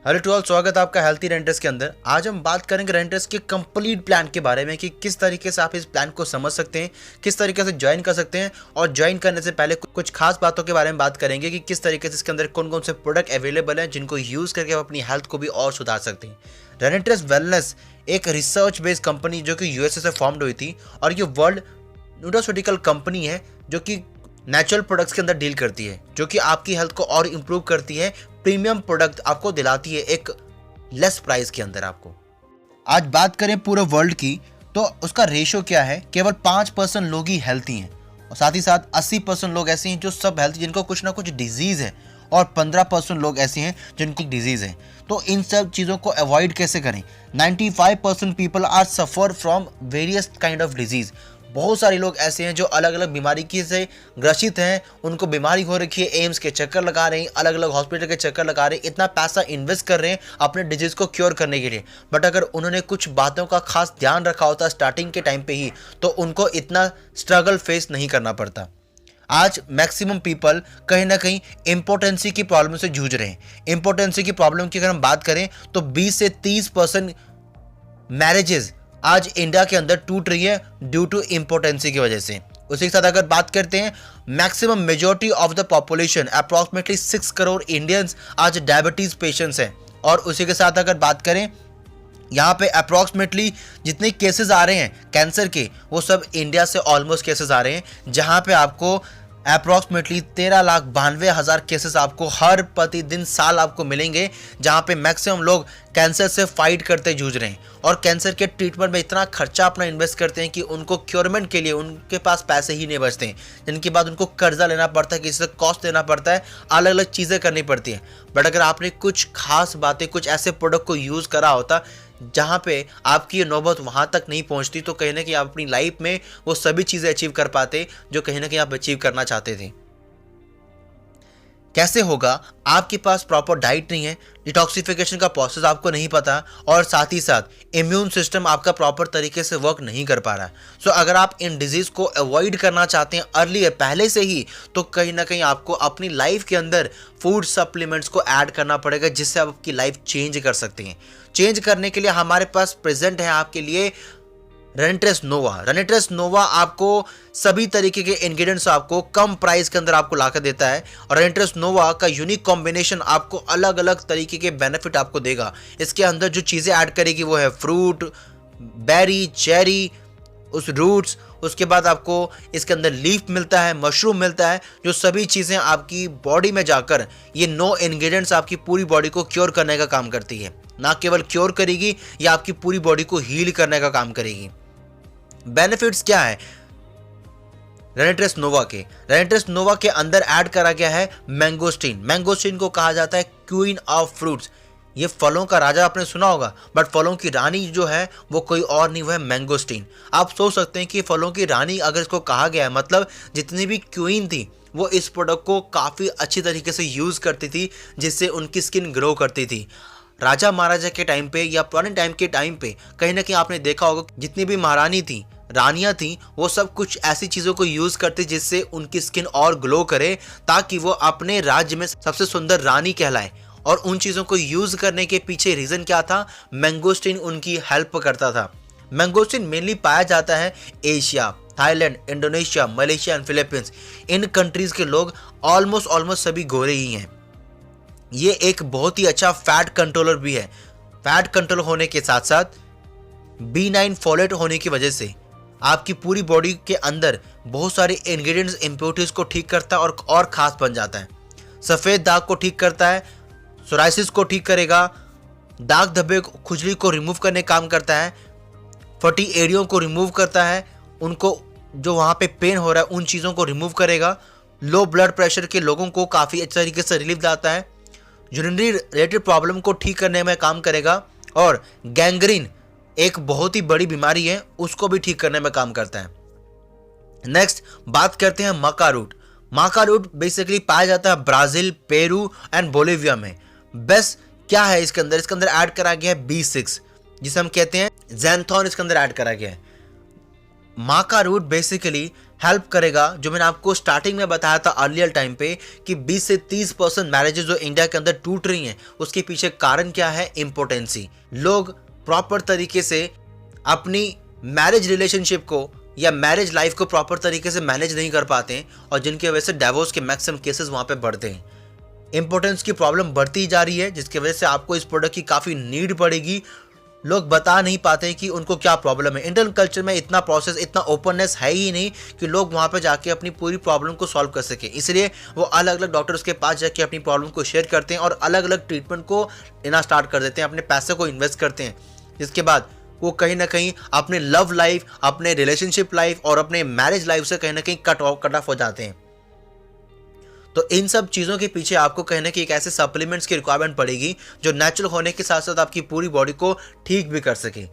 Hello to all, स्वागत है आपका हेल्थी रेंटर्स के अंदर। आज हम बात करेंगे रेंटर्स के कंप्लीट प्लान के बारे में कि किस तरीके से आप इस प्लान को समझ सकते हैं, किस तरीके से ज्वाइन कर सकते हैं। और ज्वाइन करने से पहले कुछ खास बातों के बारे में बात करेंगे कि किस तरीके से इसके अंदर कौन कौन से प्रोडक्ट अवेलेबल हैं जिनको यूज़ करके आप अपनी हेल्थ को भी और सुधार सकते हैं। रेंटर्स वेलनेस एक रिसर्च बेस्ड कंपनी जो कि यूएसए से फॉर्म्ड हुई थी और ये वर्ल्ड न्यूट्रास्यूटिकल कंपनी है जो कि नेचुरल प्रोडक्ट्स के अंदर डील करती है, जो कि आपकी हेल्थ को और इम्प्रूव करती है। प्रीमियम प्रोडक्ट आपको दिलाती है एक लेस प्राइस के अंदर। आपको आज बात करें पूरे वर्ल्ड की तो उसका रेशो क्या है, केवल 5% लोग ही हेल्थी हैं और साथ ही साथ 80% लोग ऐसे हैं जो सब हेल्थी, जिनको कुछ ना कुछ डिजीज़ है, और 15% लोग ऐसे हैं जिनकी डिजीज़ है। तो इन सब चीज़ों को अवॉइड कैसे करें। 95% people are suffer from various kind of disease. बहुत सारे लोग ऐसे हैं जो अलग अलग बीमारी की से ग्रसित हैं, उनको बीमारी हो रखी है, एम्स के चक्कर लगा रहे हैं, अलग अलग हॉस्पिटल के चक्कर लगा रहे हैं, इतना पैसा इन्वेस्ट कर रहे हैं अपने डिजीज़ को क्योर करने के लिए। बट अगर उन्होंने कुछ बातों का खास ध्यान रखा होता स्टार्टिंग के टाइम पे ही, तो उनको इतना स्ट्रगल फेस नहीं करना पड़ता। आज मैक्सिमम पीपल कहीं ना कहीं इम्पोर्टेंसी की प्रॉब्लम से जूझ रहे हैं। इम्पोर्टेंसी की प्रॉब्लम की अगर हम बात करें तो 20 से 30% मैरिजेस आज इंडिया के अंदर टूट रही है ड्यू टू इम्पोर्टेंसी की वजह से। उसी के साथ अगर बात करते हैं, maximum majority of the population approximately 6 crore Indians आज डायबिटीज पेशेंट्स हैं। और उसी के साथ अगर बात करें, यहाँ पे अप्रॉक्सीमेटली जितने केसेस आ रहे हैं कैंसर के, वो सब इंडिया से ऑलमोस्ट केसेस आ रहे हैं, जहाँ पे आपको अप्रॉक्सीमेटली 13,92,000 केसेस आपको हर प्रतिदिन साल आपको मिलेंगे, जहाँ पे मैक्सिमम लोग कैंसर से फाइट करते जूझ रहे हैं और कैंसर के ट्रीटमेंट में इतना खर्चा अपना इन्वेस्ट करते हैं कि उनको क्योरमेंट के लिए उनके पास पैसे ही नहीं बचते हैं, जिनके बाद उनको कर्जा लेना पड़ता है, किसी से कॉस्ट देना पड़ता है, अलग अलग चीज़ें करनी पड़ती हैं। बट अगर आपने कुछ खास बातें, कुछ ऐसे प्रोडक्ट को यूज़ करा होता जहाँ पे आपकी ये नौबत वहाँ तक नहीं पहुँचती, तो कहीं ना कहीं आप अपनी लाइफ में वो सभी चीज़ें अचीव कर पाते जो कहीं ना कहीं आप अचीव करना चाहते थे। कैसे होगा? आपके पास प्रॉपर डाइट नहीं है, डिटॉक्सिफिकेशन का प्रोसेस आपको नहीं पता, और साथ ही साथ इम्यून सिस्टम आपका प्रॉपर तरीके से वर्क नहीं कर पा रहा है। सो अगर आप इन डिजीज़ को अवॉइड करना चाहते हैं अर्ली, पहले से ही, तो कहीं ना कहीं आपको अपनी लाइफ के अंदर फूड सप्लीमेंट्स को ऐड करना पड़ेगा, जिससे आप आपकी लाइफ चेंज कर सकते हैं। चेंज करने के लिए हमारे पास प्रेजेंट है आपके लिए रेनिट्रेस नोवा। रेनिट्रेस नोवा आपको सभी तरीके के इंग्रेडिएंट्स आपको कम प्राइस के अंदर आपको लाकर देता है, और रेनिट्रेस नोवा का यूनिक कॉम्बिनेशन आपको अलग अलग तरीके के बेनिफिट आपको देगा। इसके अंदर जो चीज़ें ऐड करेगी वो है फ्रूट, बेरी, चेरी, उस रूट्स, उसके बाद आपको इसके अंदर लीफ मिलता है, मशरूम मिलता है, जो सभी चीज़ें आपकी बॉडी में जाकर ये 9 इंग्रेडिएंट्स आपकी पूरी बॉडी को क्योर करने का काम करती है। ना केवल क्योर करेगी, या आपकी पूरी बॉडी को हील करने का काम करेगी। बेनिफिट्स क्या है रेनिट्रेस नोवा के? रेनिट्रेस नोवा के अंदर ऐड करा गया है मैंगोस्टीन। मैंगोस्टीन को कहा जाता है क्वीन ऑफ फ्रूट्स। ये फलों का राजा आपने सुना होगा, बट फलों की रानी जो है वो कोई और नहीं, वो है मैंगोस्टीन। आप सोच सकते हैं कि फलों की रानी अगर इसको कहा गया है, मतलब जितनी भी क्वीन थी वो इस प्रोडक्ट को काफ़ी अच्छी तरीके से यूज़ करती थी, जिससे उनकी स्किन ग्रो करती थी। राजा महाराजा के टाइम पे या पुराने टाइम के टाइम पे कहीं ना कहीं आपने देखा होगा, जितनी भी महारानी थी, रानियां थी, वो सब कुछ ऐसी चीज़ों को यूज़ करती जिससे उनकी स्किन और ग्लो करे, ताकि वो अपने राज्य में सबसे सुंदर रानी कहलाए। और उन चीज़ों को यूज़ करने के पीछे रीज़न क्या था? मैंगोस्टीन उनकी हेल्प करता था। मैंगोस्टीन मेनली पाया जाता है Asia, Thailand, Indonesia, Malaysia and Philippines. In countries के लोग ऑलमोस्ट सभी गोरे ही हैं। ये एक बहुत ही अच्छा फैट कंट्रोलर भी है। फैट कंट्रोल होने के साथ साथ B9 फोलेट होने की वजह से आपकी पूरी बॉडी के अंदर बहुत सारे इंग्रेडिएंट्स, इम्प्योरिटीज को ठीक करता है और खास बन जाता है। सफ़ेद दाग को ठीक करता है, सोराइसिस को ठीक करेगा, दाग धब्बे, खुजली को रिमूव करने काम करता है, फटी एड़ियों को रिमूव करता है, उनको जो वहाँ पे पेन हो रहा है उन चीज़ों को रिमूव करेगा। लो ब्लड प्रेशर के लोगों को काफ़ी अच्छे तरीके से रिलीफ देता है। यूरिनरी रिलेटेड प्रॉब्लम को ठीक करने में काम करेगा, और गैंग्रीन एक बहुत ही बड़ी बीमारी है, उसको भी ठीक करने में काम करता है। नेक्स्ट बात करते हैं मका रूट। मका रूट बेसिकली पाया जाता है ब्राज़ील, पेरू एंड बोलिविया में। बेस्ट क्या है इसके अंदर? इसके अंदर ऐड करा गया है B6, जिसे हम कहते हैं ज़ैंथोन, इसके अंदर ऐड करा गया है। माँ का रूट बेसिकली हेल्प करेगा, जो मैंने आपको स्टार्टिंग में बताया था अर्लियर टाइम पे कि 20 से 30% मैरिजेस जो इंडिया के अंदर टूट रही हैं उसके पीछे कारण क्या है? इम्पोर्टेंसी। लोग प्रॉपर तरीके से अपनी मैरिज रिलेशनशिप को या मैरिज लाइफ को प्रॉपर तरीके से मैनेज नहीं कर पाते हैं और जिनकी वजह से डिवोर्स के मैक्सिमम केसेस वहाँ पे बढ़ते हैं। इंपॉर्टेंस की प्रॉब्लम बढ़ती जा रही है जिसकी वजह से आपको इस प्रोडक्ट की काफ़ी नीड पड़ेगी। लोग बता नहीं पाते हैं कि उनको क्या प्रॉब्लम है। इंडियन कल्चर में इतना प्रोसेस, इतना ओपननेस है ही नहीं कि लोग वहाँ पे जाके अपनी पूरी प्रॉब्लम को सॉल्व कर सकें। इसलिए वो अलग अलग डॉक्टर्स के पास जाके अपनी प्रॉब्लम को शेयर करते हैं और अलग अलग ट्रीटमेंट को लेना स्टार्ट कर देते हैं, अपने पैसे को इन्वेस्ट करते हैं, जिसके बाद वो कहीं ना कहीं अपने लव लाइफ, अपने रिलेशनशिप लाइफ और अपने मैरिज लाइफ से कहीं ना कहीं कट ऑफ हो जाते हैं। तो इन सब चीज़ों के पीछे आपको कहीं ना कहीं एक ऐसे सप्लीमेंट्स की रिक्वायरमेंट पड़ेगी जो नेचुरल होने के साथ साथ आपकी पूरी बॉडी को ठीक भी कर सके,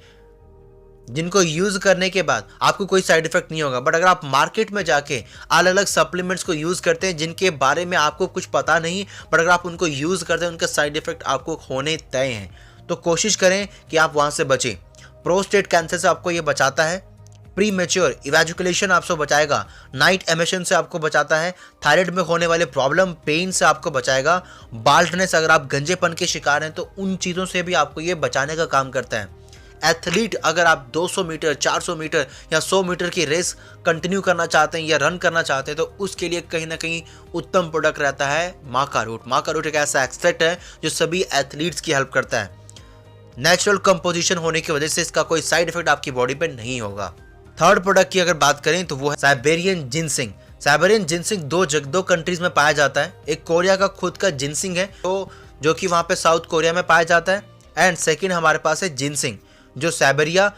जिनको यूज़ करने के बाद आपको कोई साइड इफेक्ट नहीं होगा। बट अगर आप मार्केट में जाके अलग अलग सप्लीमेंट्स को यूज़ करते हैं जिनके बारे में आपको कुछ पता नहीं, बट अगर आप उनको यूज़ करते हैं उनके साइड इफेक्ट आपको होने तय हैं, तो कोशिश करें कि आप वहाँ से बचें। प्रोस्टेट कैंसर से आपको ये बचाता है, प्री मेच्योर इवैजुकुलेशन आपसे बचाएगा, नाइट एमिशन से आपको बचाता है, थायराइड में होने वाले प्रॉब्लम पेन से आपको बचाएगा, बाल्डनेस, अगर आप गंजेपन के शिकार हैं तो उन चीज़ों से भी आपको ये बचाने का काम करता है। एथलीट, अगर आप 200 मीटर, 400 मीटर या 100 मीटर की रेस कंटिन्यू करना चाहते हैं या रन करना चाहते हैं तो उसके लिए कहीं ना कहीं उत्तम प्रोडक्ट रहता है माँ का रूट। माँ का रूट एक ऐसा एक्सट्रैक्ट है जो सभी एथलीट्स की हेल्प करता है। नेचुरल कंपोजिशन होने की वजह से इसका कोई साइड इफेक्ट आपकी बॉडी पे नहीं होगा। थर्ड प्रोडक्ट की अगर बात करें तो वो है साइबेरियन जिनसिंग। साइबेरियन जिनसिंग दो कंट्रीज में पाया जाता है। एक कोरिया का खुद का जिनसिंग है तो जो कि वहाँ पे साउथ कोरिया में पाया जाता है, एंड सेकंड हमारे पास है जिनसिंग जो साइबेरिया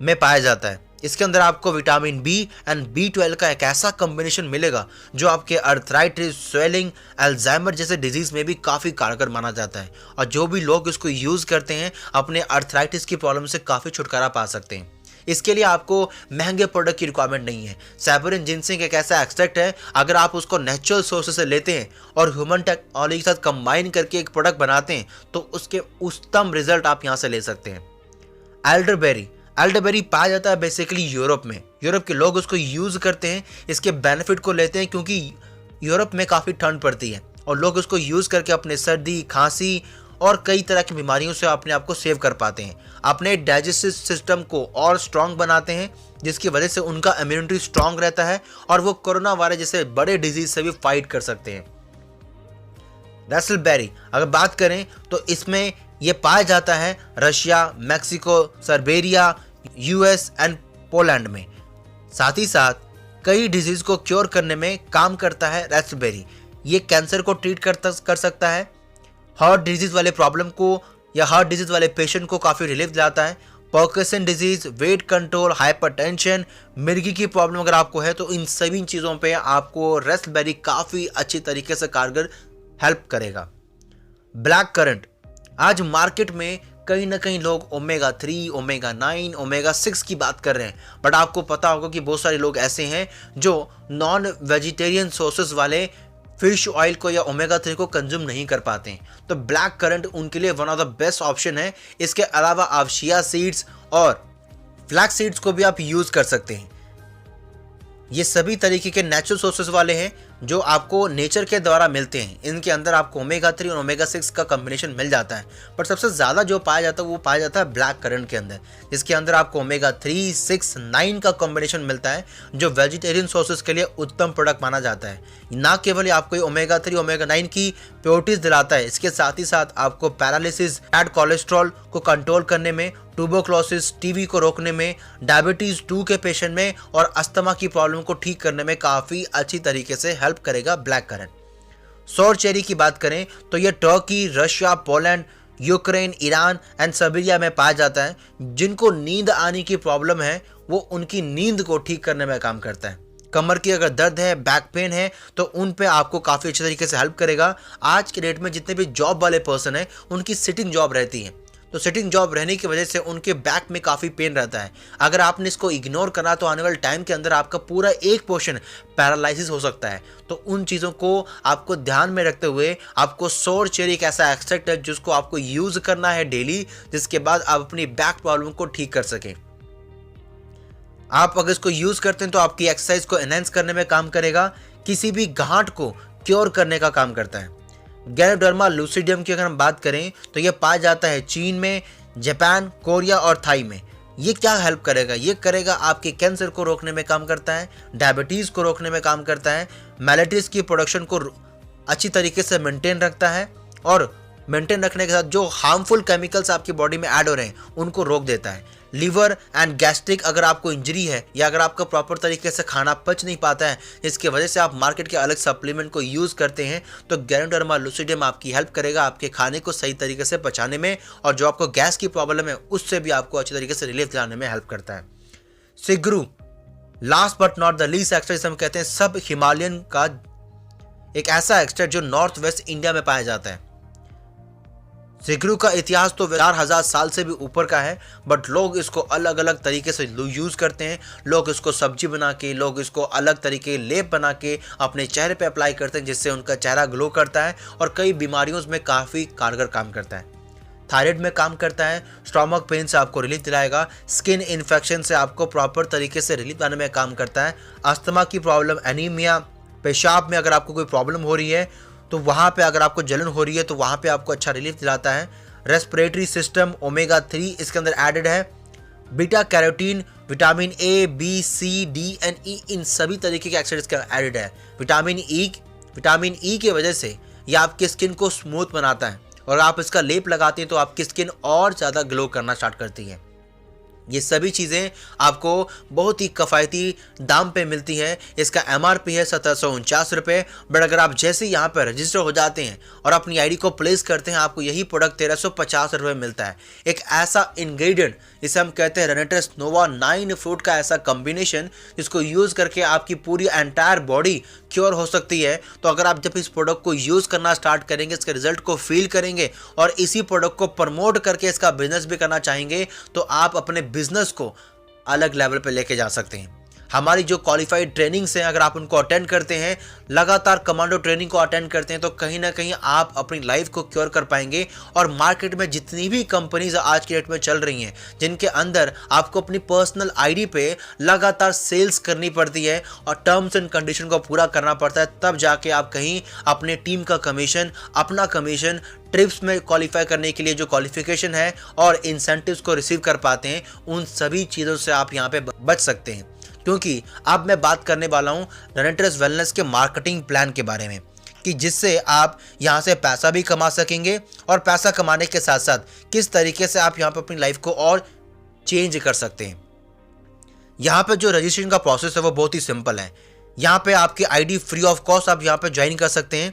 में पाया जाता है। इसके अंदर आपको विटामिन बी एंड B12 का एक ऐसा कॉम्बिनेशन मिलेगा जो आपके अर्थराइटिस, स्वेलिंग, अल्जाइमर जैसे डिजीज में भी काफ़ी कारगर माना जाता है और जो भी लोग इसको यूज़ करते हैं अपने अर्थराइटिस की प्रॉब्लम से काफ़ी छुटकारा पा सकते हैं। इसके लिए आपको महंगे प्रोडक्ट की रिक्वायरमेंट नहीं है। साइबेरियन जिनसिंग एक ऐसा एक्सट्रैक्ट है, अगर आप उसको नेचुरल सोर्सेज से लेते हैं और ह्यूमन टेक्नोलॉजी के साथ कंबाइन करके एक प्रोडक्ट बनाते हैं तो उसके उत्तम रिजल्ट आप यहाँ से ले सकते हैं। एल्डरबेरी पाया जाता है बेसिकली यूरोप में। यूरोप के लोग उसको यूज़ करते हैं, इसके बेनिफिट को लेते हैं क्योंकि यूरोप में काफ़ी ठंड पड़ती है और लोग उसको यूज़ करके अपने सर्दी, खांसी और कई तरह की बीमारियों से अपने आप को सेव कर पाते हैं, अपने डाइजेस्टिव सिस्टम को और स्ट्रांग बनाते हैं जिसकी वजह से उनका इम्यूनिटी स्ट्रांग रहता है और वो कोरोना वायरस जैसे बड़े डिजीज से भी फाइट कर सकते हैं। रास्पबेरी अगर बात करें तो इसमें ये पाया जाता है Russia, Mexico, Siberia, US and Poland में। साथ ही साथ कई डिजीज को क्योर करने में काम करता है रास्पबेरी। ये कैंसर को ट्रीट कर सकता है, हार्ट डिजीज वाले प्रॉब्लम को या हार्ट डिजीज वाले पेशेंट को काफ़ी रिलीफ दिलाता है, Parkinson disease, weight control, hypertension, मिर्गी की प्रॉब्लम अगर आपको है तो इन सभी चीज़ों पे आपको रास्पबेरी काफ़ी अच्छी तरीके से कारगर हेल्प करेगा। ब्लैक करंट, आज मार्केट में कहीं ना कहीं लोग ओमेगा 3, ओमेगा 9, ओमेगा 6 की बात कर रहे हैं, बट आपको पता होगा कि बहुत सारे लोग ऐसे हैं जो नॉन वेजिटेरियन सोर्सेज वाले फिश ऑयल को या ओमेगा 3 को कंज्यूम नहीं कर पाते हैं, तो ब्लैक करंट उनके लिए one of the best option है। इसके अलावा आप चिया सीड्स और फ्लैक्स सीड्स को भी आप यूज़ कर सकते हैं। ये सभी तरीके के नेचुरल सोर्सेज वाले हैं जो आपको नेचर के द्वारा मिलते हैं। इनके अंदर आपको ओमेगा 3 और ओमेगा 6 का कॉम्बिनेशन मिल जाता है, पर सबसे ज़्यादा जो पाया जाता है वो पाया जाता है ब्लैक करंट के अंदर, जिसके अंदर आपको ओमेगा 3, 6, 9 का कॉम्बिनेशन मिलता है जो वेजिटेरियन सोर्सेज के लिए उत्तम प्रोडक्ट माना जाता है। ना केवल ये आपको ओमेगा 3, ओमेगा 9 की प्योरिटीज दिलाता है, इसके साथ ही साथ आपको पैरालिसिस, बैड कोलेस्ट्रॉल को कंट्रोल करने में, ट्यूबरक्लोसिस, टीबी को रोकने में, डायबिटीज 2 के पेशेंट में और अस्थमा की प्रॉब्लम को ठीक करने में काफ़ी अच्छी तरीके से हेल्प करेगा ब्लैक करंट। सौर चेरी की बात करें तो यह Turkey, Russia, Poland, Ukraine, Iran and Serbia में पाया जाता है। जिनको नींद आने की प्रॉब्लम है वो उनकी नींद को ठीक करने में काम करता है। कमर की अगर दर्द है, बैक पेन है तो उन पे आपको काफ़ी अच्छे तरीके से हेल्प करेगा। आज के डेट में जितने भी जॉब वाले पर्सन हैं उनकी सिटिंग जॉब रहती है, तो सिटिंग जॉब रहने की वजह से उनके बैक में काफ़ी पेन रहता है। अगर आपने इसको इग्नोर करा तो आने वाले टाइम के अंदर आपका पूरा एक पोर्शन पैरालिसिस हो सकता है। तो उन चीज़ों को आपको ध्यान में रखते हुए आपको सौर चेरी एक ऐसा एक्सट्रैक्ट है जिसको आपको यूज़ करना है डेली, जिसके बाद आप अपनी बैक प्रॉब्लम को ठीक कर सकें। आप अगर इसको यूज़ करते हैं तो आपकी एक्सरसाइज को एनहेंस करने में काम करेगा, किसी भी गांठ को क्योर करने का काम करता है। गैनोडर्मा लूसिडियम की अगर हम बात करें तो ये पाया जाता है चीन में, जापान, कोरिया और थाई में। ये क्या हेल्प करेगा? ये करेगा आपके कैंसर को रोकने में काम करता है, डायबिटीज़ को रोकने में काम करता है, मेलेटिस की प्रोडक्शन को अच्छी तरीके से मेंटेन रखता है और मेंटेन रखने के साथ जो हार्मफुल केमिकल्स आपकी बॉडी में ऐड हो रहे हैं उनको रोक देता है। लीवर एंड गैस्ट्रिक अगर आपको इंजरी है या अगर आपका प्रॉपर तरीके से खाना पच नहीं पाता है, इसकी वजह से आप मार्केट के अलग सप्लीमेंट को यूज़ करते हैं, तो गैनोडर्मा लूसिडियम आपकी हेल्प करेगा आपके खाने को सही तरीके से पचाने में, और जो आपको गैस की प्रॉब्लम है उससे भी आपको अच्छी तरीके से रिलीफ दिलाने में हेल्प करता है। सिग्रू, last but not the least extract हम कहते हैं सब हिमालयन का एक ऐसा एक्सट्रैक्ट जो नॉर्थ वेस्ट इंडिया में पाया जाता है। सिगरू का इतिहास तो 4000 साल से भी ऊपर का है, बट लोग इसको अलग अलग तरीके से यूज़ करते हैं। लोग इसको सब्जी बना के, लोग इसको अलग तरीके लेप बना के अपने चेहरे पे अप्लाई करते हैं, जिससे उनका चेहरा ग्लो करता है और कई बीमारियों में काफ़ी कारगर काम करता है। थायराइड में काम करता है, स्टोमक पेन से आपको रिलीफ दिलाएगा, स्किन इन्फेक्शन से आपको प्रॉपर तरीके से रिलीफ लाने में काम करता है, अस्थमा की प्रॉब्लम, एनीमिया, पेशाब में अगर आपको कोई प्रॉब्लम हो रही है तो वहाँ पे अगर आपको जलन हो रही है तो वहाँ पे आपको अच्छा रिलीफ दिलाता है। रेस्पिरेटरी सिस्टम, ओमेगा 3 इसके अंदर एडेड है, beta carotene, vitamin A, B, C, D and E, इन सभी तरीके के एसिड्स का एडेड है। विटामिन ई की वजह से ये आपकी स्किन को स्मूथ बनाता है और आप इसका लेप लगाते हैं तो आपकी स्किन और ज़्यादा ग्लो करना स्टार्ट करती है। ये सभी चीज़ें आपको बहुत ही किफ़ायती दाम पे मिलती है। इसका MRP है 1749 रुपये, बट अगर आप जैसे यहाँ पर रजिस्टर हो जाते हैं और अपनी आईडी को प्लेस करते हैं, आपको यही प्रोडक्ट 1350 रुपये मिलता है। एक ऐसा इंग्रेडिएंट जिसे हम कहते हैं रेनेट्रस नोवा 9 फ्रूट का ऐसा कॉम्बिनेशन, जिसको यूज़ करके आपकी पूरी एंटायर बॉडी क्योर हो सकती है। तो अगर आप जब इस प्रोडक्ट को यूज़ करना स्टार्ट करेंगे, इसके रिजल्ट को फील करेंगे और इसी प्रोडक्ट को प्रमोट करके इसका बिजनेस भी करना चाहेंगे, तो आप अपने बिजनेस को अलग लेवल पे लेके जा सकते हैं। हमारी जो क्वालिफाइड ट्रेनिंग्स हैं, अगर आप उनको अटेंड करते हैं, लगातार कमांडो ट्रेनिंग को अटेंड करते हैं, तो कहीं ना कहीं आप अपनी लाइफ को क्योर कर पाएंगे। और मार्केट में जितनी भी कंपनीज आज के डेट में चल रही हैं, जिनके अंदर आपको अपनी पर्सनल आईडी पे लगातार सेल्स करनी पड़ती है और टर्म्स एंड कंडीशन को पूरा करना पड़ता है, तब जाके आप कहीं अपने टीम का कमीशन, अपना कमीशन, ट्रिप्स में क्वालिफाई करने के लिए जो क्वालिफिकेशन है और इंसेंटिव्स को रिसीव कर पाते हैं, उन सभी चीज़ों से आप यहाँ पे बच सकते हैं। क्योंकि अब मैं बात करने वाला हूँ रेनेट्रस वेलनेस के मार्केटिंग प्लान के बारे में, कि जिससे आप यहाँ से पैसा भी कमा सकेंगे और पैसा कमाने के साथ साथ किस तरीके से आप यहाँ पे अपनी लाइफ को और चेंज कर सकते हैं। यहाँ पे जो रजिस्ट्रेशन का प्रोसेस है वो बहुत ही सिंपल है। यहाँ पे आपकी आईडी फ्री ऑफ कॉस्ट आप यहाँ पे ज्वाइन कर सकते हैं।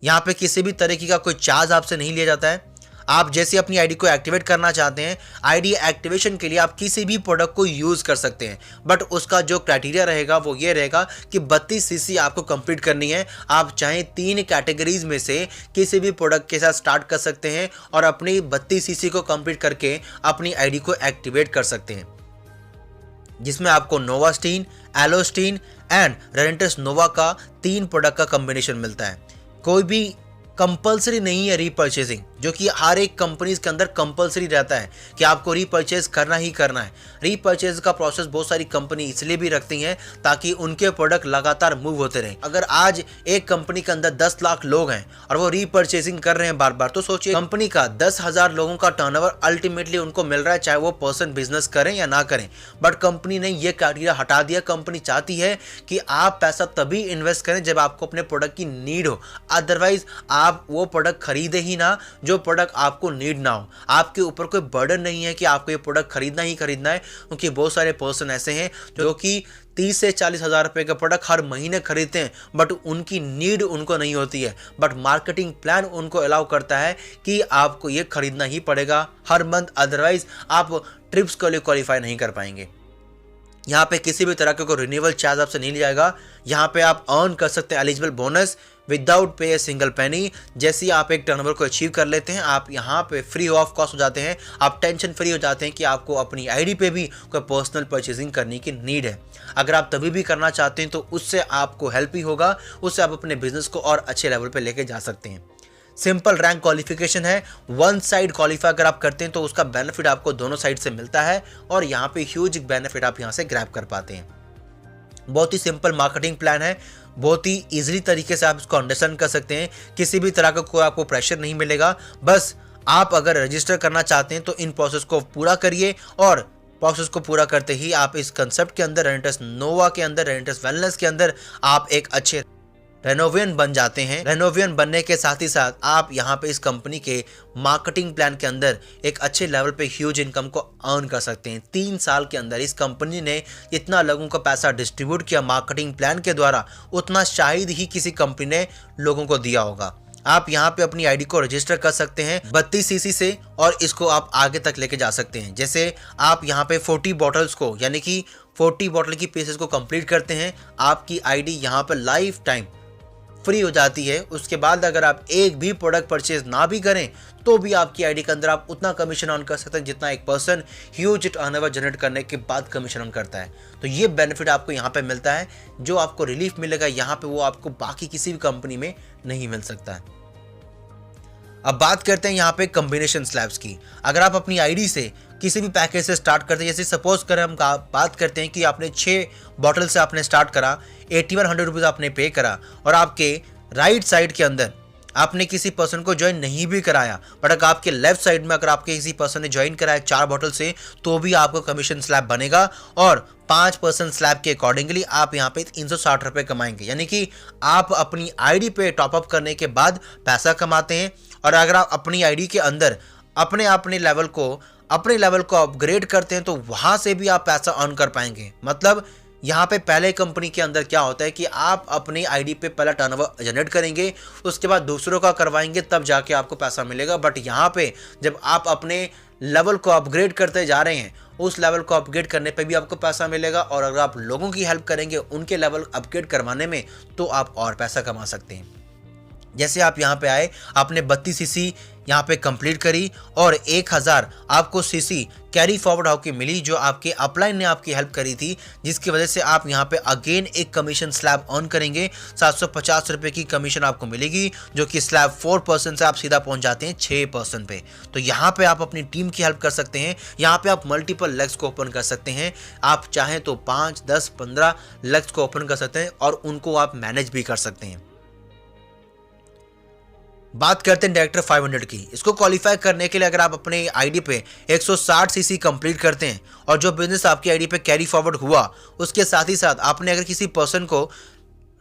यहाँ पे किसी भी तरीके का कोई चार्ज आपसे नहीं लिया जाता है। आप जैसे अपनी आईडी को एक्टिवेट करना चाहते हैं, आईडी एक्टिवेशन के लिए आप किसी भी प्रोडक्ट को यूज़ कर सकते हैं, बट उसका जो क्राइटेरिया रहेगा वो ये रहेगा कि 32 सीसी आपको कंप्लीट करनी है। आप चाहे 3 कैटेगरीज में से किसी भी प्रोडक्ट के साथ स्टार्ट कर सकते हैं और अपनी 32 सीसी को कंप्लीट करके अपनी आईडी को एक्टिवेट कर सकते हैं, जिसमें आपको नोवास्टीन, एलोस्टीन एंड रेनेट्रस नोवा का 3 प्रोडक्ट का कॉम्बिनेशन मिलता है। कोई भी कंपलसरी नहीं है रीपर्चेजिंग, जो कि हर एक कंपनीज के अंदर कंपलसरी रहता है कि आपको रीपर्चेज करना ही करना है। रीपर्चेज का प्रोसेस बहुत सारी कंपनी इसलिए भी रखती हैं ताकि उनके प्रोडक्ट लगातार मूव होते रहें। अगर आज एक कंपनी के अंदर 10 लाख लोग हैं और वो रीपर्चेजिंग कर रहे हैं बार बार, तो सोचिए कंपनी का 10,000 लोगों का टर्नओवर अल्टीमेटली उनको मिल रहा है, चाहे वो पर्सन बिजनेस करें या ना करें। बट कंपनी ने ये क्राइटेरिया हटा दिया। कंपनी चाहती है कि आप पैसा तभी इन्वेस्ट करें जब आपको अपने प्रोडक्ट की नीड हो, अदरवाइज आप वो प्रोडक्ट खरीदे ही ना जो प्रोडक्ट आपको नीड ना हो। आपके ऊपर कोई बर्डन नहीं है कि आपको ये प्रोडक्ट खरीदना ही खरीदना है, क्योंकि बहुत सारे पर्सन ऐसे हैं जो कि 30 से 40 हज़ार रुपये का प्रोडक्ट हर महीने खरीदते हैं, बट उनकी नीड उनको नहीं होती है। बट मार्केटिंग प्लान उनको अलाउ करता है कि आपको ये खरीदना ही पड़ेगा हर मंथ, अदरवाइज आप ट्रिप्स के लिए क्वालिफाई नहीं कर पाएंगे। यहाँ पे किसी भी तरह का कोई रिन्यूअल चार्ज आपसे नहीं लिया जाएगा। यहाँ पे आप अर्न कर सकते हैं eligible bonus without pay a single penny. जैसे ही आप एक टर्नओवर को अचीव कर लेते हैं, आप यहाँ पे फ्री ऑफ कॉस्ट हो जाते हैं। आप टेंशन फ्री हो जाते हैं कि आपको अपनी आईडी पे भी कोई पर्सनल परचेजिंग करने की नीड है। अगर आप तभी भी करना चाहते हैं तो उससे आपको हेल्प ही होगा, उससे आप अपने बिजनेस को और अच्छे लेवल पे लेके जा सकते हैं। सिंपल रैंक क्वालिफिकेशन है, वन साइड क्वालिफाई अगर आप करते हैं तो उसका बेनिफिट आपको दोनों साइड से मिलता है और यहाँ पे ह्यूज बेनिफिट आप यहाँ से ग्रैब कर पाते हैं। बहुत ही सिंपल मार्केटिंग प्लान है, बहुत ही इजीली तरीके से आप इसको अंडरस्टैंड कर सकते हैं, किसी भी तरह का कोई आपको प्रेशर नहीं मिलेगा। बस आप अगर रजिस्टर करना चाहते हैं तो इन प्रोसेस को पूरा करिए और प्रोसेस को पूरा करते ही आप इस कंसेप्ट के अंदर, रेनेटेस नोवा के अंदर, रेनेटेस वेलनेस के अंदर आप एक अच्छे रेनोवियन बन जाते हैं। रेनोवियन बनने के साथ ही साथ आप यहाँ पे इस कंपनी के मार्केटिंग प्लान के अंदर एक अच्छे लेवल पे ह्यूज इनकम को अर्न कर सकते हैं। 3 साल के अंदर इस कंपनी ने इतना लोगों को पैसा डिस्ट्रीब्यूट किया मार्केटिंग प्लान के द्वारा, उतना शायद ही किसी कंपनी ने लोगों को दिया होगा। आप यहाँ पे अपनी आईडी को रजिस्टर कर सकते हैं 32 सीसी से और इसको आप आगे तक लेके जा सकते हैं। जैसे आप यहाँ पे 40 बॉटल्स को, यानी कि 40 बॉटल की पीसेस को कंप्लीट करते हैं, आपकी आईडी यहाँ पे लाइफ टाइम फ्री हो जाती है। उसके बाद अगर आप एक भी प्रोडक्ट परचेज ना भी करें तो भी आपकी आईडी के अंदर आप उतना कमीशन अर्न कर सकते हैं जितना एक पर्सन ह्यूज टर्नओवर जनरेट करने के बाद कमीशन अर्न करता है। तो ये बेनिफिट आपको यहाँ पे मिलता है, जो आपको रिलीफ मिलेगा यहाँ पे वो आपको बाकी किसी भी कंपनी में नहीं मिल सकता है। अब बात करते हैं यहाँ पे कॉम्बिनेशन स्लैब्स की। अगर आप अपनी आईडी से किसी भी पैकेज से स्टार्ट करते हैं, जैसे सपोज करें हम बात करते हैं कि आपने 6 बॉटल से आपने स्टार्ट करा, 8100 रुपीज़ आपने पे करा और आपके राइट साइड के अंदर आपने किसी पर्सन को ज्वाइन नहीं भी कराया, बट अगर आपके लेफ्ट साइड में अगर आपके किसी पर्सन ने ज्वाइन कराया 4 बॉटल से, तो भी आपको कमीशन स्लैब बनेगा और 5% स्लैब के अकॉर्डिंगली आप यहाँ पे 360 रुपये कमाएंगे। यानी कि आप अपनी आईडी पे टॉपअप करने के बाद पैसा कमाते हैं और अगर आप अपनी आईडी के अंदर अपने लेवल को अपग्रेड करते हैं तो वहाँ से भी आप पैसा अर्न कर पाएंगे। मतलब यहाँ पे पहले कंपनी के अंदर क्या होता है कि आप अपनी आईडी पे पहला टर्नओवर जनरेट करेंगे, उसके बाद दूसरों का करवाएंगे, तब जाके आपको पैसा मिलेगा। बट यहाँ पे जब आप अपने लेवल को अपग्रेड करते जा रहे हैं, उस लेवल को अपग्रेड करने पे भी आपको पैसा मिलेगा और अगर आप लोगों की हेल्प करेंगे उनके लेवल अपग्रेड करवाने में, तो आप और पैसा कमा सकते हैं। जैसे आप यहाँ पे आए, आपने 32 सीसी यहाँ पे कंप्लीट करी और 1000 आपको सीसी कैरी फॉरवर्ड होकर मिली, जो आपके अपलाइन ने आपकी हेल्प करी थी, जिसकी वजह से आप यहाँ पे अगेन एक कमीशन स्लैब ऑन करेंगे। 750 रुपये की कमीशन आपको मिलेगी, जो कि स्लैब 4% से आप सीधा पहुँच जाते हैं 6% पे। तो यहाँ पे आप अपनी टीम की हेल्प कर सकते हैं। यहाँ पे आप मल्टीपल लेग्स को ओपन कर सकते हैं। आप चाहें तो 5, 10, 15 लेग्स को ओपन कर सकते हैं और उनको आप मैनेज भी कर सकते हैं। बात करते हैं डायरेक्टर 500 की। इसको क्वालिफाई करने के लिए अगर आप अपने आईडी पे 160 सीसी कंप्लीट करते हैं और जो बिजनेस आपकी आईडी पे कैरी फॉरवर्ड हुआ, उसके साथ ही साथ आपने अगर किसी पर्सन को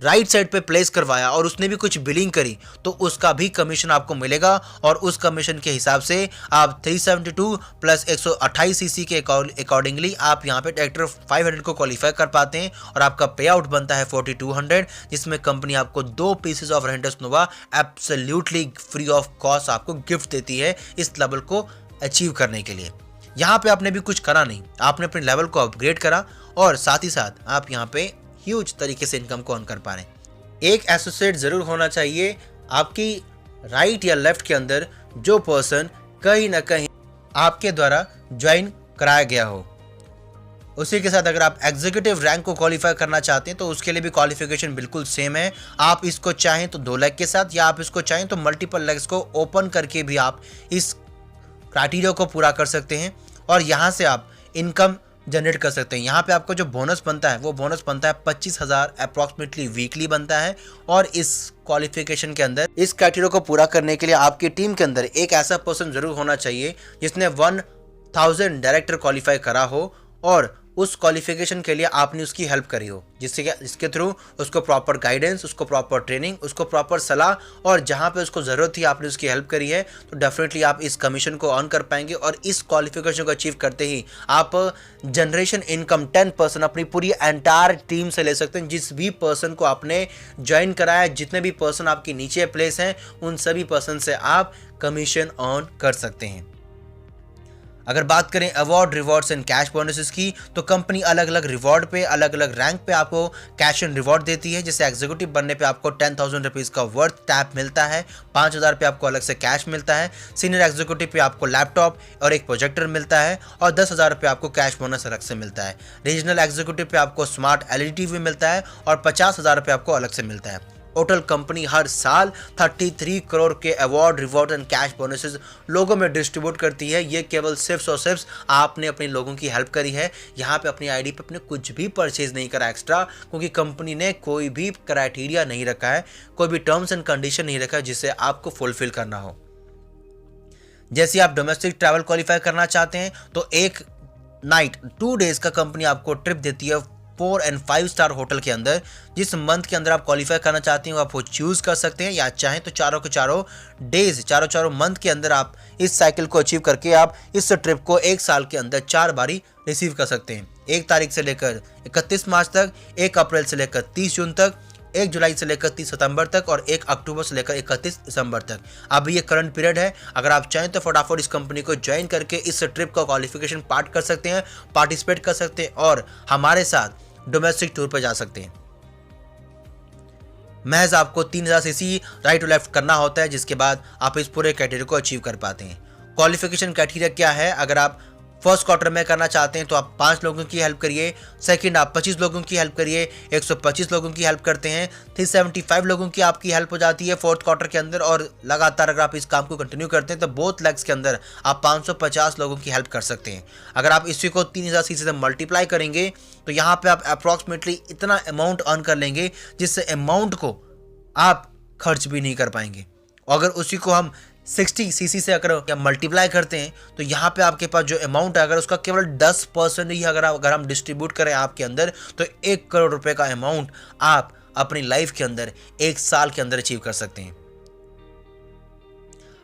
राइट साइड पे प्लेस करवाया और उसने भी कुछ बिलिंग करी, तो उसका भी कमीशन आपको मिलेगा और उस कमीशन के हिसाब से आप 372 प्लस 128 सीसी के अकॉर्डिंगली आप यहाँ पे डायरेक्टर 500 को क्वालिफाई कर पाते हैं और आपका पे आउट बनता है 4200, जिसमें कंपनी आपको 2 pieces of Renatus Nova absolutely free of cost आपको गिफ्ट देती है इस लेवल को अचीव करने के लिए। यहाँ पे आपने भी कुछ करा नहीं, आपने अपने लेवल को अपग्रेड करा और साथ ही साथ आप यहाँ पे ह्यूज तरीके से इनकम को अर्न कर पा रहे हैं। एक एसोसिएट जरूर होना चाहिए आपकी राइट या लेफ्ट के अंदर, जो पर्सन कहीं ना कहीं आपके द्वारा ज्वाइन कराया गया हो। उसी के साथ अगर आप एग्जीक्यूटिव रैंक को क्वालिफाई करना चाहते हैं तो उसके लिए भी क्वालिफिकेशन बिल्कुल सेम है। आप इसको चाहें तो 2 लेग के साथ या आप इसको चाहें तो मल्टीपल लेग्स को ओपन करके भी आप इस क्राइटेरिया को पूरा कर सकते हैं और यहाँ से आप इनकम जनरेट कर सकते हैं। यहाँ पे आपको जो बोनस बनता है वो बोनस बनता है 25,000 अप्रॉक्सीमेटली वीकली बनता है। और इस क्वालिफिकेशन के अंदर इस क्राइटेरिया को पूरा करने के लिए आपकी टीम के अंदर एक ऐसा पर्सन जरूर होना चाहिए जिसने 1000 डायरेक्टर क्वालिफाई करा हो और उस क्वालिफिकेशन के लिए आपने उसकी हेल्प करी हो, जिसके थ्रू उसको प्रॉपर गाइडेंस, उसको प्रॉपर ट्रेनिंग, उसको प्रॉपर सलाह और जहाँ पे उसको ज़रूरत थी आपने उसकी हेल्प करी है, तो डेफिनेटली आप इस कमीशन को अर्न कर पाएंगे। और इस क्वालिफिकेशन को अचीव करते ही आप जनरेशन इनकम 10% अपनी पूरी एंटायर टीम से ले सकते हैं। जिस भी पर्सन को आपने ज्वाइन कराया, जितने भी पर्सन आपके नीचे प्लेस हैं, उन सभी पर्सन से आप कमीशन अर्न कर सकते हैं। अगर बात करें award, rewards and cash bonuses की, तो कंपनी अलग अलग रिवॉर्ड पे, अलग अलग रैंक पे आपको कैश एंड रिवॉर्ड देती है। जैसे एग्जीक्यूटिव बनने पे आपको 10,000 रुपीज़ का वर्थ टैप मिलता है, 5,000 पे आपको अलग से कैश मिलता है, सीनियर एग्जीक्यूटिव पे आपको लैपटॉप और एक प्रोजेक्टर मिलता है और 10,000 रुपये आपको कैश बोनस अलग से मिलता है। रीजनल एग्जीक्यूटिव पे आपको स्मार्ट LED टीवी मिलता है और 50,000 रुपये आपको अलग से मिलता है। होटल कंपनी हर साल 33 करोड़ के award, reward and cash bonuses लोगों में डिस्ट्रीब्यूट करती है। ये केवल सिर्फ और सिर्फ आपने अपने लोगों की हेल्प करी है। यहाँ पे अपनी आईडी पे अपने कुछ भी परचेज नहीं करा एक्स्ट्रा, क्योंकि कंपनी ने कोई भी क्राइटेरिया नहीं रखा है, कोई भी टर्म्स एंड कंडीशन नहीं रखा है जिसे आपको फुलफिल करना हो। जैसे आप डोमेस्टिक ट्रैवल क्वालिफाई करना चाहते हैं तो एक नाइट 2 डेज का कंपनी आपको ट्रिप देती है 4 और 5 स्टार होटल के अंदर। जिस मंथ के अंदर आप क्वालिफाई करना चाहते हैं आप वो चूज कर सकते हैं, या चाहें तो चारों के चारों डेज, चारों मंथ के अंदर आप इस साइकिल को अचीव करके आप इस ट्रिप को 1 साल के अंदर 4 बारी रिसीव कर सकते हैं। 1 तारीख से लेकर 31 मार्च तक, 1 अप्रैल से लेकर 30 जून तक, 1 जुलाई से लेकर 30 सितंबर तक और 1 अक्टूबर से लेकर 31 दिसंबर तक। अब ये करंट पीरियड है। अगर आप चाहें तो फटाफट इस कंपनी को ज्वाइन करके इस ट्रिप का क्वालिफिकेशन पार्ट कर सकते हैं, पार्टिसिपेट कर सकते हैं और हमारे साथ डोमेस्टिक टूर पर जा सकते हैं। महज आपको 3000 सीसी राइट टू लेफ्ट करना होता है, जिसके बाद आप इस पूरे क्राइटेरिया को अचीव कर पाते हैं। क्वालिफिकेशन क्राइटेरिया क्या है? अगर आप फर्स्ट क्वार्टर में करना चाहते हैं तो आप 5 लोगों की हेल्प करिए, सेकंड आप 25 लोगों की हेल्प करिए, 125 लोगों की हेल्प करते हैं, 375 लोगों की आपकी हेल्प हो जाती है फोर्थ क्वार्टर के अंदर, और लगातार अगर आप इस काम को कंटिन्यू करते हैं तो बोथ लेग्स के अंदर आप 550 लोगों की हेल्प कर सकते हैं। अगर आप इसी को 3000 सीसी से मल्टीप्लाई करेंगे तो यहाँ पे आप अप्रॉक्सीमेटली इतना अमाउंट अर्न कर लेंगे जिससे अमाउंट को आप खर्च भी नहीं कर पाएंगे। अगर उसी को हम 60 सीसी से अगर मल्टीप्लाई करते हैं तो यहाँ पे आपके पास जो अमाउंट है अगर उसका केवल 10% ही अगर हम डिस्ट्रीब्यूट करें आपके अंदर तो 1 करोड़ रुपए का अमाउंट आप अपनी लाइफ के अंदर 1 साल के अंदर अचीव कर सकते हैं।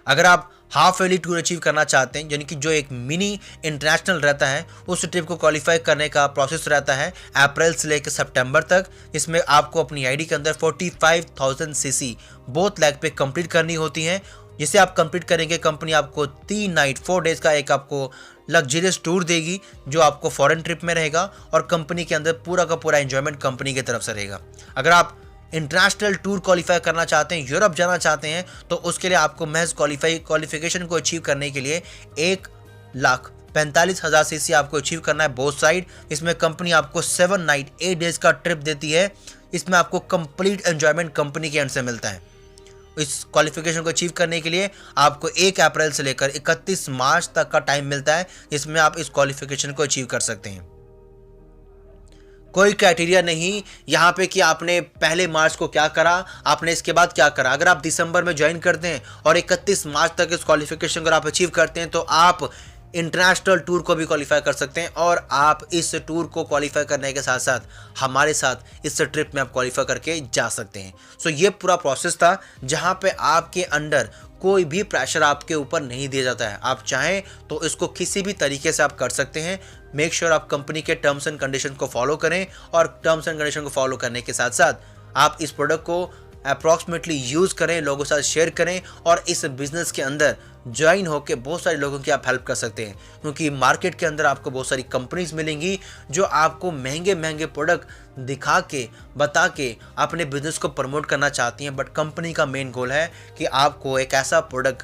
अगर आप हाफ ईयरली टूर अचीव करना चाहते हैं, यानी कि जो एक मिनी इंटरनेशनल रहता है, उस ट्रिप को क्वालिफाई करने का प्रोसेस रहता है अप्रैल से लेकर सितंबर तक। इसमें आपको अपनी आईडी के अंदर 45,000 सीसी बोथ लेग पे कंप्लीट करनी होती है। जिसे आप कंप्लीट करेंगे कंपनी आपको 3 नाइट 4 डेज का एक आपको लग्जरियस टूर देगी जो आपको फॉरेन ट्रिप में रहेगा, और कंपनी के अंदर पूरा का पूरा एंजॉयमेंट कंपनी की तरफ से रहेगा। अगर आप इंटरनेशनल टूर क्वालिफाई करना चाहते हैं, यूरोप जाना चाहते हैं, तो उसके लिए आपको महज क्वालिफिकेशन को अचीव करने के लिए 1,45,000 सीसी आपको अचीव करना है बोथ साइड। इसमें कंपनी आपको 7 नाइट 8 डेज का ट्रिप देती है। इसमें आपको कंप्लीट एंजॉयमेंट कंपनी के एंड से मिलता है। इस क्वालिफिकेशन को अचीव करने के लिए आपको 1 अप्रैल से लेकर 31 मार्च तक का टाइम मिलता है, जिसमें आप इस क्वालिफिकेशन को अचीव कर सकते हैं। कोई क्राइटेरिया नहीं यहाँ पे कि आपने पहले मार्च को क्या करा, आपने इसके बाद क्या करा। अगर आप दिसंबर में ज्वाइन करते हैं और 31 मार्च तक इस क्वालिफिकेशन को आप अचीव करते हैं तो आप इंटरनेशनल टूर को भी क्वालिफाई कर सकते हैं, और आप इस टूर को क्वालिफाई करने के साथ साथ हमारे साथ इस ट्रिप में आप क्वालिफाई करके जा सकते हैं। सो ये पूरा प्रोसेस था जहाँ पे आपके अंडर कोई भी प्रेशर आपके ऊपर नहीं दिया जाता है। आप चाहें तो इसको किसी भी तरीके से आप कर सकते हैं। मेक श्योर आप कंपनी के टर्म्स एंड कंडीशन को फॉलो करें, और टर्म्स एंड कंडीशन को फॉलो करने के साथ साथ आप इस प्रोडक्ट को अप्रॉक्सीमेटली यूज़ करें, लोगों के साथ शेयर करें, और इस बिजनेस के अंदर ज्वाइन होकर बहुत सारे लोगों की आप हेल्प कर सकते हैं। क्योंकि मार्केट के अंदर आपको बहुत सारी कंपनीज मिलेंगी जो आपको महंगे महंगे प्रोडक्ट दिखा के बता के अपने बिजनेस को प्रमोट करना चाहती हैं, बट कंपनी का मेन गोल है कि आपको एक ऐसा प्रोडक्ट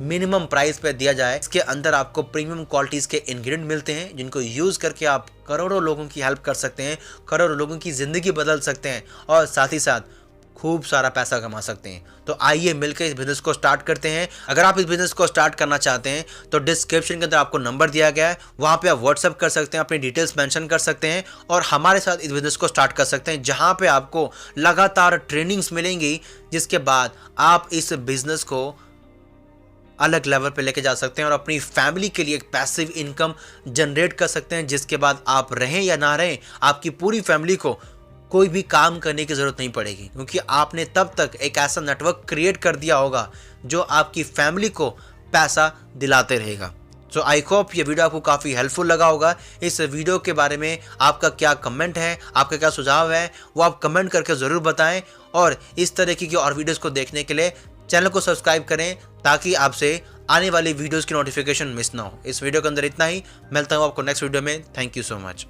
मिनिमम प्राइस पे दिया जाए इसके अंदर आपको प्रीमियम क्वालिटीज़ के इंग्रेडिएंट मिलते हैं जिनको यूज़ करके आप करोड़ों लोगों की हेल्प कर सकते हैं, करोड़ों लोगों की ज़िंदगी बदल सकते हैं, और साथ ही साथ खूब सारा पैसा कमा सकते हैं। तो आइए मिलकर इस बिज़नेस को स्टार्ट करते हैं। अगर आप इस बिज़नेस को स्टार्ट करना चाहते हैं तो डिस्क्रिप्शन के अंदर आपको नंबर दिया गया है, वहाँ पे आप व्हाट्सअप कर सकते हैं, अपनी डिटेल्स मेंशन कर सकते हैं और हमारे साथ इस बिज़नेस को स्टार्ट कर सकते हैं, जहाँ पे आपको लगातार ट्रेनिंग्स मिलेंगी, जिसके बाद आप इस बिज़नेस को अलग लेवल पे लेके जा सकते हैं और अपनी फैमिली के लिए एक पैसिव इनकम जनरेट कर सकते हैं, जिसके बाद आप रहें या ना रहें, आपकी पूरी फैमिली को कोई भी काम करने की ज़रूरत नहीं पड़ेगी, क्योंकि आपने तब तक एक ऐसा नेटवर्क क्रिएट कर दिया होगा जो आपकी फैमिली को पैसा दिलाते रहेगा। सो आई होप ये वीडियो आपको काफ़ी हेल्पफुल लगा होगा। इस वीडियो के बारे में आपका क्या कमेंट है, आपका क्या सुझाव है, वो आप कमेंट करके ज़रूर बताएं, और इस तरीके की और वीडियोज़ को देखने के लिए चैनल को सब्सक्राइब करें ताकि आपसे आने वाली वीडियोज़ की नोटिफिकेशन मिस ना हो। इस वीडियो के अंदर इतना ही, मिलता हूँ आपको नेक्स्ट वीडियो में। Thank you so much.